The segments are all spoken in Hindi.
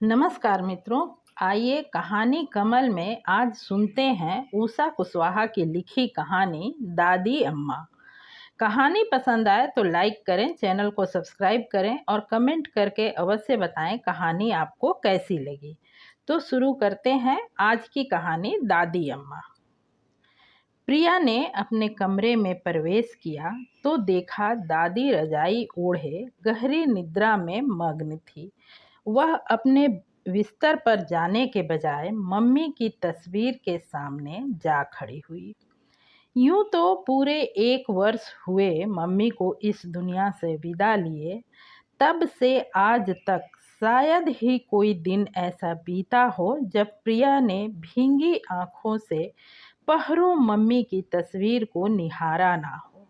नमस्कार मित्रों, आइए कहानी कमल में आज सुनते हैं उषा कुशवाहा की लिखी कहानी दादी अम्मा। कहानी पसंद आए तो लाइक करें, चैनल को सब्सक्राइब करें और कमेंट करके अवश्य बताएं कहानी आपको कैसी लगी। तो शुरू करते हैं आज की कहानी दादी अम्मा। प्रिया ने अपने कमरे में प्रवेश किया तो देखा दादी रजाई ओढ़े गहरी निद्रा में मग्न थी। वह अपने बिस्तर पर जाने के बजाय मम्मी की तस्वीर के सामने जा खड़ी हुई। यूं तो पूरे 1 वर्ष हुए मम्मी को इस दुनिया से विदा लिए, तब से आज तक शायद ही कोई दिन ऐसा बीता हो जब प्रिया ने भींगी आंखों से पहरों मम्मी की तस्वीर को निहारा ना हो।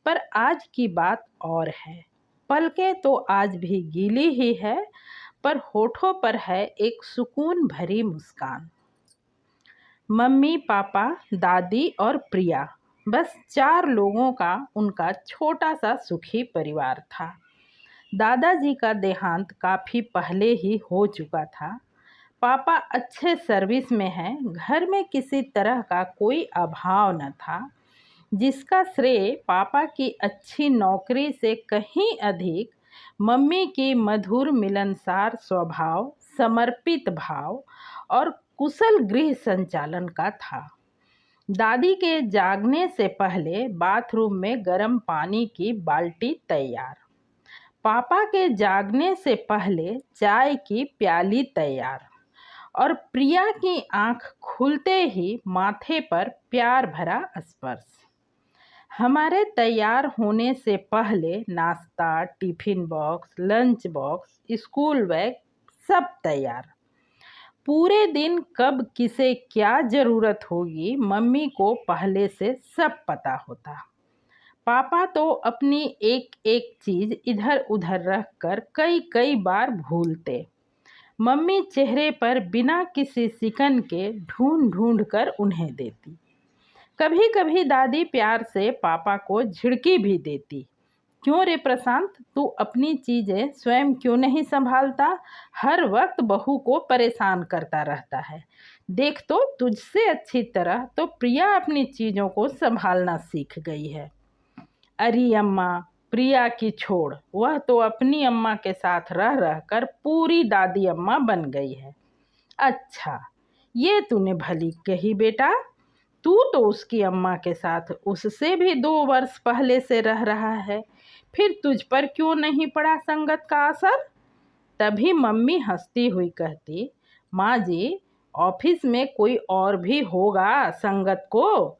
पर आज की बात और है। पलकें तो आज भी गीली ही है, पर होठों पर है एक सुकून भरी मुस्कान। मम्मी, पापा, दादी और प्रिया, बस 4 लोगों का उनका छोटा सा सुखी परिवार था। दादाजी का देहांत काफ़ी पहले ही हो चुका था। पापा अच्छे सर्विस में हैं, घर में किसी तरह का कोई अभाव न था, जिसका श्रेय पापा की अच्छी नौकरी से कहीं अधिक मम्मी की मधुर मिलनसार स्वभाव, समर्पित भाव और कुशल गृह संचालन का था। दादी के जागने से पहले बाथरूम में गर्म पानी की बाल्टी तैयार, पापा के जागने से पहले चाय की प्याली तैयार और प्रिया की आंख खुलते ही माथे पर प्यार भरा स्पर्श। हमारे तैयार होने से पहले नाश्ता, tiffin box, lunch box, school bag सब तैयार। पूरे दिन कब किसे क्या ज़रूरत होगी मम्मी को पहले से सब पता होता। पापा तो अपनी एक एक चीज़ इधर उधर रख कर कई कई बार भूलते। मम्मी चेहरे पर बिना किसी सिकन के ढूंढ ढूंढ कर उन्हें देती। कभी कभी दादी प्यार से पापा को झिड़की भी देती, क्यों रे प्रशांत, तू अपनी चीज़ें स्वयं क्यों नहीं संभालता? हर वक्त बहू को परेशान करता रहता है। देख तो, तुझसे अच्छी तरह तो प्रिया अपनी चीज़ों को संभालना सीख गई है। अरे अम्मा, प्रिया की छोड़, वह तो अपनी अम्मा के साथ रह रह कर पूरी दादी अम्मा बन गई है। अच्छा, ये तूने भली कही बेटा। तू तो उसकी अम्मा के साथ उससे भी 2 वर्ष पहले से रह रहा है, फिर तुझ पर क्यों नहीं पड़ा संगत का असर? तभी मम्मी हंसती हुई कहती, माँ जी, ऑफिस में कोई और भी होगा संगत को।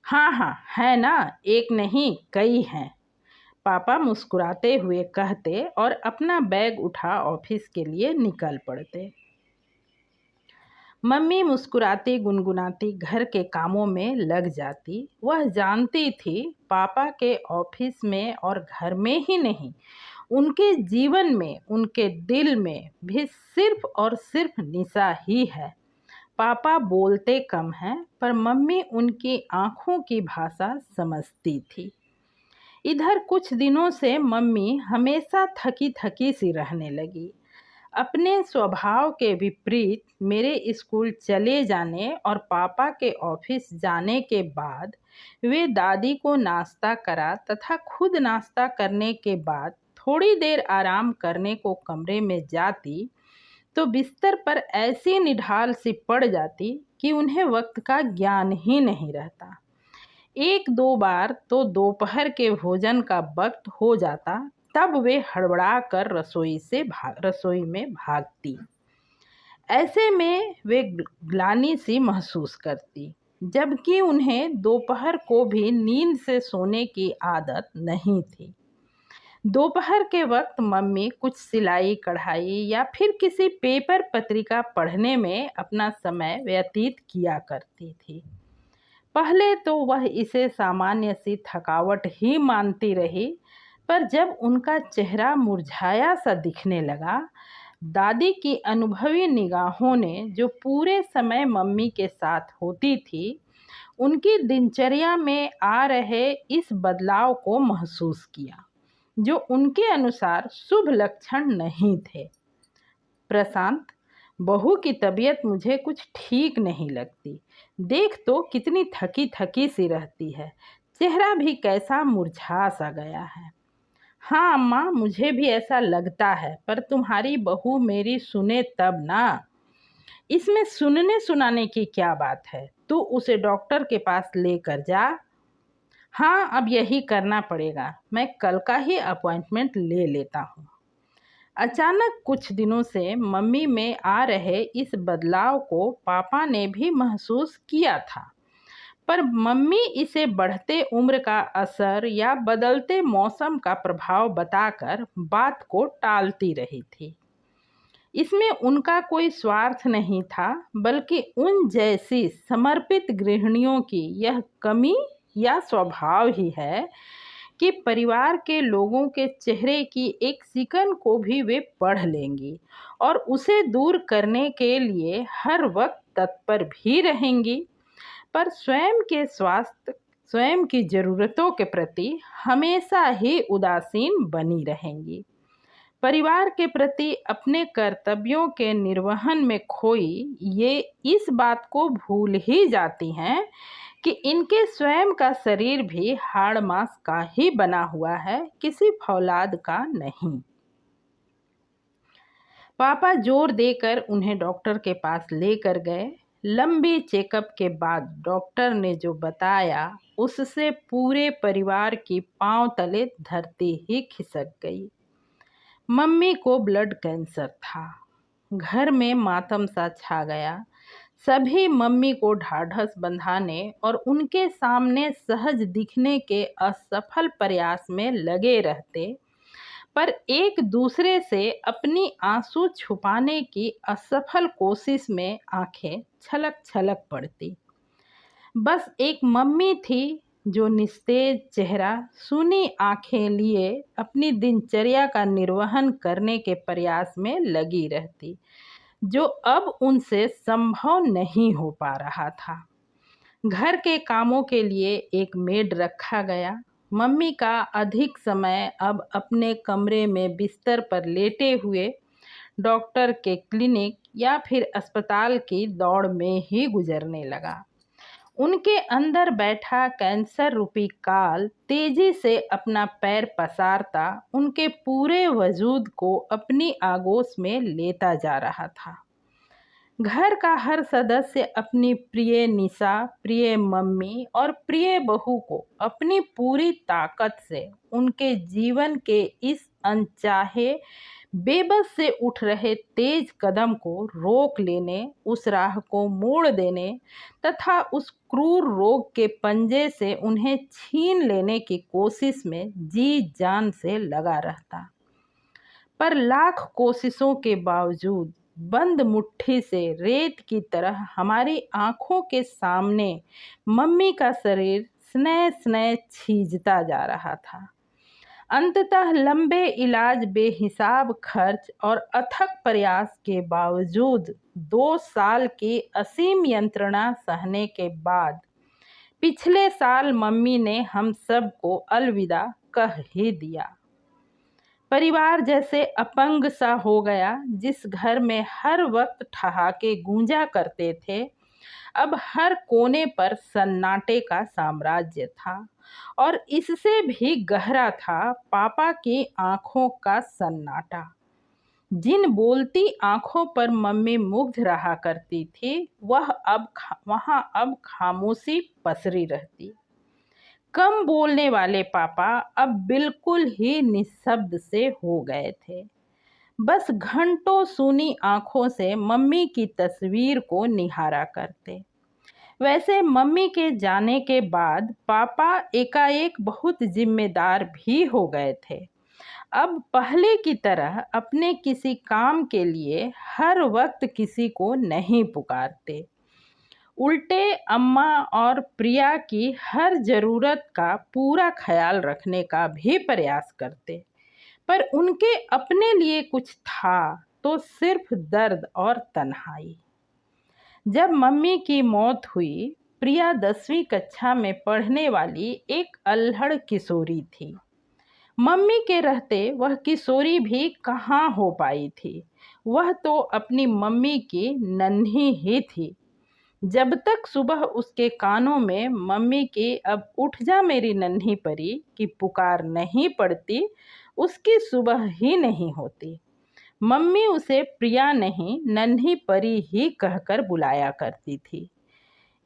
हाँ हाँ, है ना, एक नहीं कई हैं, पापा मुस्कुराते हुए कहते और अपना बैग उठा ऑफिस के लिए निकल पड़ते। मम्मी मुस्कुराती गुनगुनाती घर के कामों में लग जाती। वह जानती थी पापा के ऑफिस में और घर में ही नहीं, उनके जीवन में, उनके दिल में भी सिर्फ और सिर्फ निशा ही है। पापा बोलते कम हैं, पर मम्मी उनकी आंखों की भाषा समझती थी। इधर कुछ दिनों से मम्मी हमेशा थकी थकी सी रहने लगी। अपने स्वभाव के विपरीत मेरे स्कूल चले जाने और पापा के ऑफिस जाने के बाद वे दादी को नाश्ता करा तथा खुद नाश्ता करने के बाद थोड़ी देर आराम करने को कमरे में जाती तो बिस्तर पर ऐसी निढाल सी पड़ जाती कि उन्हें वक्त का ज्ञान ही नहीं रहता। 1-2 बार तो दोपहर के भोजन का वक्त हो जाता, तब वे हड़बड़ा कर रसोई में भागती। ऐसे में वे ग्लानि सी महसूस करती, जबकि उन्हें दोपहर को भी नींद से सोने की आदत नहीं थी। दोपहर के वक्त मम्मी कुछ सिलाई कढ़ाई या फिर किसी पेपर पत्रिका पढ़ने में अपना समय व्यतीत किया करती थी। पहले तो वह इसे सामान्य सी थकावट ही मानती रही, पर जब उनका चेहरा मुरझाया सा दिखने लगा, दादी की अनुभवी निगाहों ने जो पूरे समय मम्मी के साथ होती थी, उनकी दिनचर्या में आ रहे इस बदलाव को महसूस किया, जो उनके अनुसार शुभ लक्षण नहीं थे। प्रशांत, बहू की तबीयत मुझे कुछ ठीक नहीं लगती। देख तो कितनी थकी थकी सी रहती है, चेहरा भी कैसा मुरझा सा गया है। हाँ अम्मा, मुझे भी ऐसा लगता है, पर तुम्हारी बहू मेरी सुने तब ना। इसमें सुनने सुनाने की क्या बात है? तू उसे डॉक्टर के पास लेकर जा। हाँ, अब यही करना पड़ेगा। मैं कल का ही अपॉइंटमेंट ले लेता हूँ। अचानक कुछ दिनों से मम्मी में आ रहे इस बदलाव को पापा ने भी महसूस किया था, पर मम्मी इसे बढ़ते उम्र का असर या बदलते मौसम का प्रभाव बताकर बात को टालती रही थी। इसमें उनका कोई स्वार्थ नहीं था, बल्कि उन जैसी समर्पित गृहिणियों की यह कमी या स्वभाव ही है कि परिवार के लोगों के चेहरे की एक सिकन को भी वे पढ़ लेंगी और उसे दूर करने के लिए हर वक्त तत्पर भी रहेंगी, पर स्वयं के स्वास्थ्य, स्वयं की ज़रूरतों के प्रति हमेशा ही उदासीन बनी रहेंगी। परिवार के प्रति अपने कर्तव्यों के निर्वहन में खोई ये इस बात को भूल ही जाती हैं कि इनके स्वयं का शरीर भी हाड़ मांस का ही बना हुआ है, किसी फौलाद का नहीं। पापा जोर देकर उन्हें डॉक्टर के पास लेकर गए। लंबी चेकअप के बाद डॉक्टर ने जो बताया उससे पूरे परिवार की पांव तले धरती ही खिसक गई। मम्मी को ब्लड कैंसर था। घर में मातम सा छा गया। सभी मम्मी को ढाढ़स बंधाने और उनके सामने सहज दिखने के असफल प्रयास में लगे रहते, पर एक दूसरे से अपनी आंसू छुपाने की असफल कोशिश में आंखें छलक छलक पड़ती। बस एक मम्मी थी जो निस्तेज चेहरा, सूनी आंखें लिए अपनी दिनचर्या का निर्वहन करने के प्रयास में लगी रहती, जो अब उनसे संभव नहीं हो पा रहा था। घर के कामों के लिए एक मेड रखा गया। मम्मी का अधिक समय अब अपने कमरे में बिस्तर पर लेटे हुए डॉक्टर के क्लिनिक या फिर अस्पताल की दौड़ में ही गुजरने लगा। उनके अंदर बैठा कैंसर रूपी काल तेजी से अपना पैर पसारता उनके पूरे वजूद को अपनी आगोश में लेता जा रहा था। घर का हर सदस्य अपनी प्रिय निशा, प्रिय मम्मी और प्रिय बहू को अपनी पूरी ताकत से उनके जीवन के इस अनचाहे बेबस से उठ रहे तेज कदम को रोक लेने, उस राह को मोड़ देने तथा उस क्रूर रोग के पंजे से उन्हें छीन लेने की कोशिश में जी जान से लगा रहता। पर लाख कोशिशों के बावजूद बंद मुट्ठी से रेत की तरह हमारी आंखों के सामने मम्मी का शरीर स्नेह स्नेह छीजता जा रहा था। अंततः लंबे इलाज, बेहिसाब खर्च और अथक प्रयास के बावजूद 2 साल की असीम यंत्रणा सहने के बाद पिछले साल मम्मी ने हम सब को अलविदा कह ही दिया। परिवार जैसे अपंग सा हो गया। जिस घर में हर वक्त ठहाके गूंजा करते थे, अब हर कोने पर सन्नाटे का साम्राज्य था, और इससे भी गहरा था पापा की आंखों का सन्नाटा। जिन बोलती आंखों पर मम्मी मुग्ध रहा करती थी, वहां अब खामोशी पसरी रहती। कम बोलने वाले पापा अब बिल्कुल ही निशब्द से हो गए थे, बस घंटों सूनी आंखों से मम्मी की तस्वीर को निहारा करते। वैसे मम्मी के जाने के बाद पापा एकाएक बहुत जिम्मेदार भी हो गए थे। अब पहले की तरह अपने किसी काम के लिए हर वक्त किसी को नहीं पुकारते, उल्टे अम्मा और प्रिया की हर ज़रूरत का पूरा ख्याल रखने का भी प्रयास करते। पर उनके अपने लिए कुछ था तो सिर्फ दर्द और तन्हाई। जब मम्मी की मौत हुई, प्रिया 10वीं कक्षा में पढ़ने वाली एक अल्हड़ किशोरी थी। मम्मी के रहते वह किशोरी भी कहाँ हो पाई थी। वह तो अपनी मम्मी की नन्ही ही थी। जब तक सुबह उसके कानों में मम्मी की "अब उठ जा मेरी नन्ही परी" की पुकार नहीं पड़ती, उसकी सुबह ही नहीं होती। मम्मी उसे प्रिया नहीं, नन्ही परी ही कहकर बुलाया करती थी।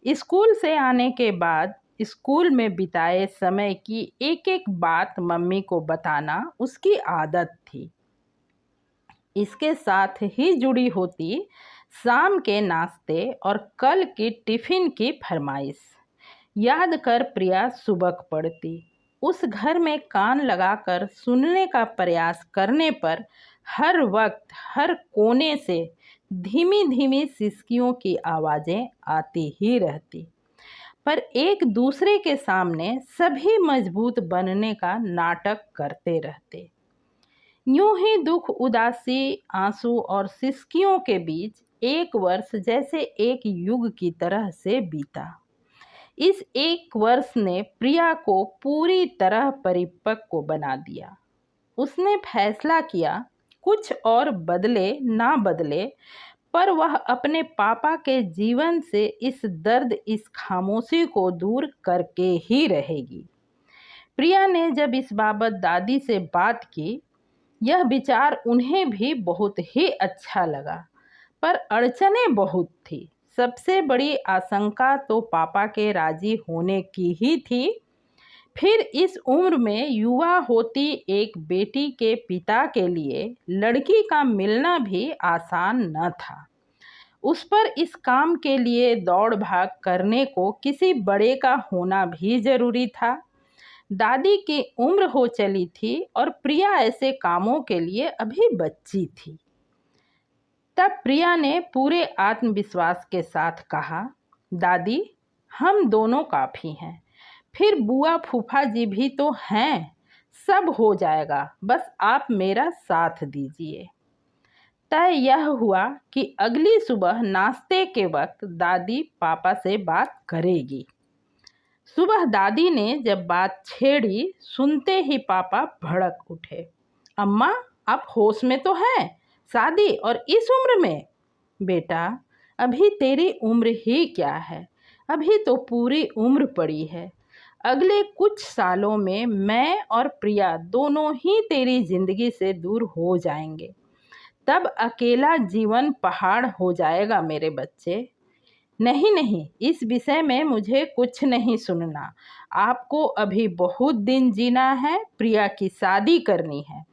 स्कूल से आने के बाद स्कूल में बिताए समय की एक एक बात मम्मी को बताना उसकी आदत थी। इसके साथ ही जुड़ी होती शाम के नाश्ते और कल की टिफ़िन की फरमाइश याद कर प्रिया सुबक पड़ती। उस घर में कान लगाकर सुनने का प्रयास करने पर हर वक्त हर कोने से धीमी धीमी सिसकियों की आवाज़ें आती ही रहती, पर एक दूसरे के सामने सभी मजबूत बनने का नाटक करते रहते। यूं ही दुख, उदासी, आंसू और सिसकियों के बीच एक वर्ष जैसे एक युग की तरह से बीता। इस एक वर्ष ने प्रिया को पूरी तरह परिपक्व बना दिया। उसने फैसला किया, कुछ और बदले ना बदले, पर वह अपने पापा के जीवन से इस दर्द, इस खामोशी को दूर करके ही रहेगी। प्रिया ने जब इस बाबत दादी से बात की, यह विचार उन्हें भी बहुत ही अच्छा लगा, पर अड़चनें बहुत थी। सबसे बड़ी आशंका तो पापा के राजी होने की ही थी। फिर इस उम्र में युवा होती एक बेटी के पिता के लिए लड़की का मिलना भी आसान न था। उस पर इस काम के लिए दौड़ भाग करने को किसी बड़े का होना भी जरूरी था। दादी की उम्र हो चली थी और प्रिया ऐसे कामों के लिए अभी बच्ची थी। तब प्रिया ने पूरे आत्मविश्वास के साथ कहा, दादी, हम दोनों काफ़ी हैं, फिर बुआ फूफा जी भी तो हैं, सब हो जाएगा, बस आप मेरा साथ दीजिए। तय यह हुआ कि अगली सुबह नाश्ते के वक्त दादी पापा से बात करेगी। सुबह दादी ने जब बात छेड़ी, सुनते ही पापा भड़क उठे। अम्मा, आप होश में तो हैं? शादी और इस उम्र में? बेटा, अभी तेरी उम्र ही क्या है, अभी तो पूरी उम्र पड़ी है। अगले कुछ सालों में मैं और प्रिया दोनों ही तेरी जिंदगी से दूर हो जाएंगे। तब अकेला जीवन पहाड़ हो जाएगा मेरे बच्चे। नहीं नहीं, इस विषय में मुझे कुछ नहीं सुनना। आपको अभी बहुत दिन जीना है, प्रिया की शादी करनी है।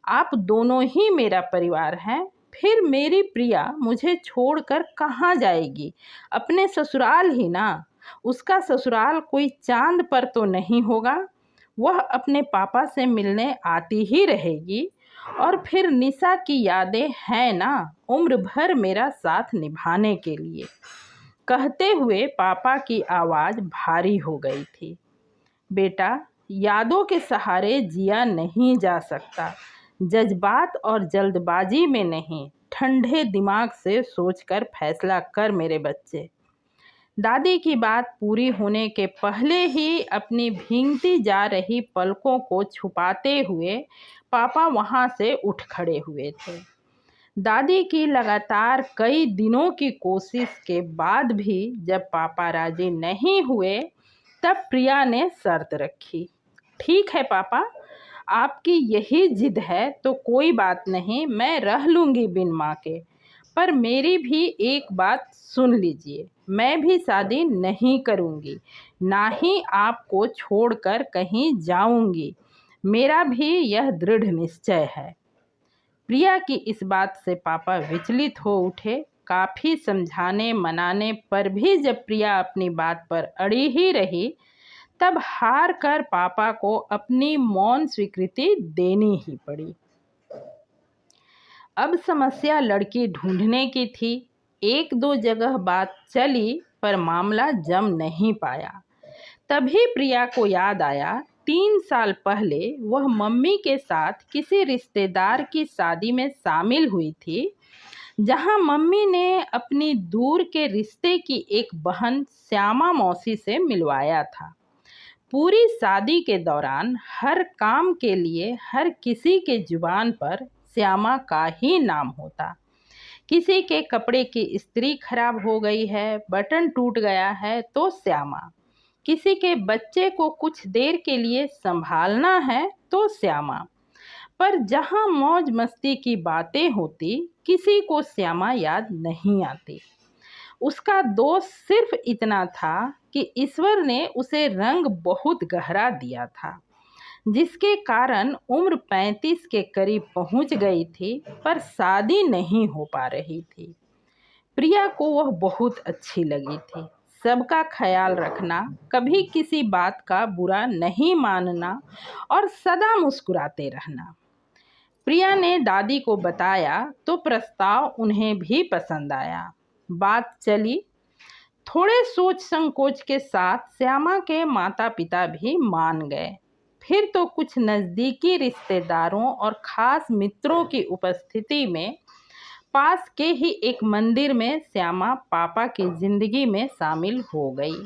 आप दोनों ही मेरा परिवार हैं। फिर मेरी प्रिया मुझे छोड़कर कहाँ जाएगी? अपने ससुराल ही ना। उसका ससुराल कोई चांद पर तो नहीं होगा। वह अपने पापा से मिलने आती ही रहेगी। और फिर निशा की यादें हैं ना, उम्र भर मेरा साथ निभाने के लिए। कहते हुए पापा की आवाज़ भारी हो गई थी। बेटा, यादों के सहारे जिया नहीं जा सकता। जज्बात और जल्दबाजी में नहीं, ठंडे दिमाग से सोचकर फैसला कर मेरे बच्चे। दादी की बात पूरी होने के पहले ही अपनी भीगती जा रही पलकों को छुपाते हुए पापा वहाँ से उठ खड़े हुए थे। दादी की लगातार कई दिनों की कोशिश के बाद भी जब पापा राजी नहीं हुए, तब प्रिया ने शर्त रखी। ठीक है पापा, आपकी यही जिद है तो कोई बात नहीं, मैं रह लूँगी बिन माँ के। पर मेरी भी एक बात सुन लीजिए, मैं भी शादी नहीं करूँगी, ना ही आपको छोड़कर कहीं जाऊँगी। मेरा भी यह दृढ़ निश्चय है। प्रिया की इस बात से पापा विचलित हो उठे। काफ़ी समझाने मनाने पर भी जब प्रिया अपनी बात पर अड़ी ही रही, तब हार कर पापा को अपनी मौन स्वीकृति देनी ही पड़ी। अब समस्या लड़की ढूंढने की थी। एक दो जगह बात चली पर मामला जम नहीं पाया। तभी प्रिया को याद आया, 3 साल पहले वह मम्मी के साथ किसी रिश्तेदार की शादी में शामिल हुई थी, जहां मम्मी ने अपनी दूर के रिश्ते की एक बहन श्यामा मौसी से मिलवाया था। पूरी शादी के दौरान हर काम के लिए हर किसी के जुबान पर श्यामा का ही नाम होता। किसी के कपड़े की इस्त्री खराब हो गई है, बटन टूट गया है तो श्यामा, किसी के बच्चे को कुछ देर के लिए संभालना है तो श्यामा। पर जहाँ मौज मस्ती की बातें होती, किसी को श्यामा याद नहीं आती। उसका दोष सिर्फ इतना था कि ईश्वर ने उसे रंग बहुत गहरा दिया था, जिसके कारण उम्र 35 के करीब पहुंच गई थी, पर शादी नहीं हो पा रही थी। प्रिया को वह बहुत अच्छी लगी थी। सबका ख्याल रखना, कभी किसी बात का बुरा नहीं मानना और सदा मुस्कुराते रहना। प्रिया ने दादी को बताया तो प्रस्ताव उन्हें भी पसंद आया। बात चली। थोड़े सोच संकोच के साथ श्यामा के माता पिता भी मान गए। फिर तो कुछ नज़दीकी रिश्तेदारों और ख़ास मित्रों की उपस्थिति में पास के ही एक मंदिर में श्यामा पापा की ज़िंदगी में शामिल हो गई।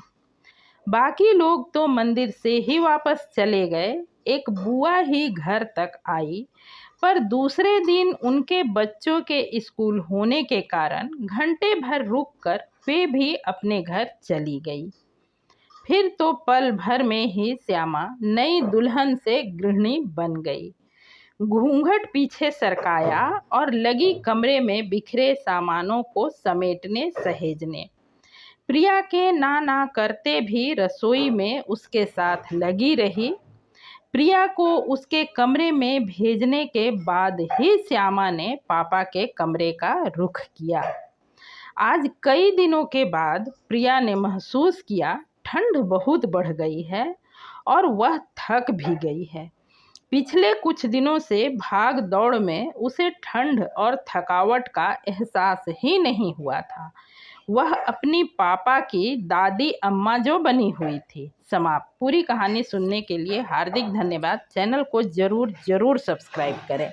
बाकी लोग तो मंदिर से ही वापस चले गए। एक बुआ ही घर तक आई, पर दूसरे दिन उनके बच्चों के स्कूल होने के कारण घंटे भर रुककर वे भी अपने घर चली गई। फिर तो पल भर में ही श्यामा नई दुल्हन से गृहिणी बन गई। घूंघट पीछे सरकाया और लगी कमरे में बिखरे सामानों को समेटने सहेजने। प्रिया के ना करते भी रसोई में उसके साथ लगी रही। प्रिया को उसके कमरे में भेजने के बाद ही श्यामा ने पापा के कमरे का रुख किया। आज कई दिनों के बाद प्रिया ने महसूस किया ठंड बहुत बढ़ गई है और वह थक भी गई है। पिछले कुछ दिनों से भाग दौड़ में उसे ठंड और थकावट का एहसास ही नहीं हुआ था। वह अपनी पापा की दादी अम्मा जो बनी हुई थी। समाप्त। पूरी कहानी सुनने के लिए हार्दिक धन्यवाद। चैनल को ज़रूर सब्सक्राइब करें।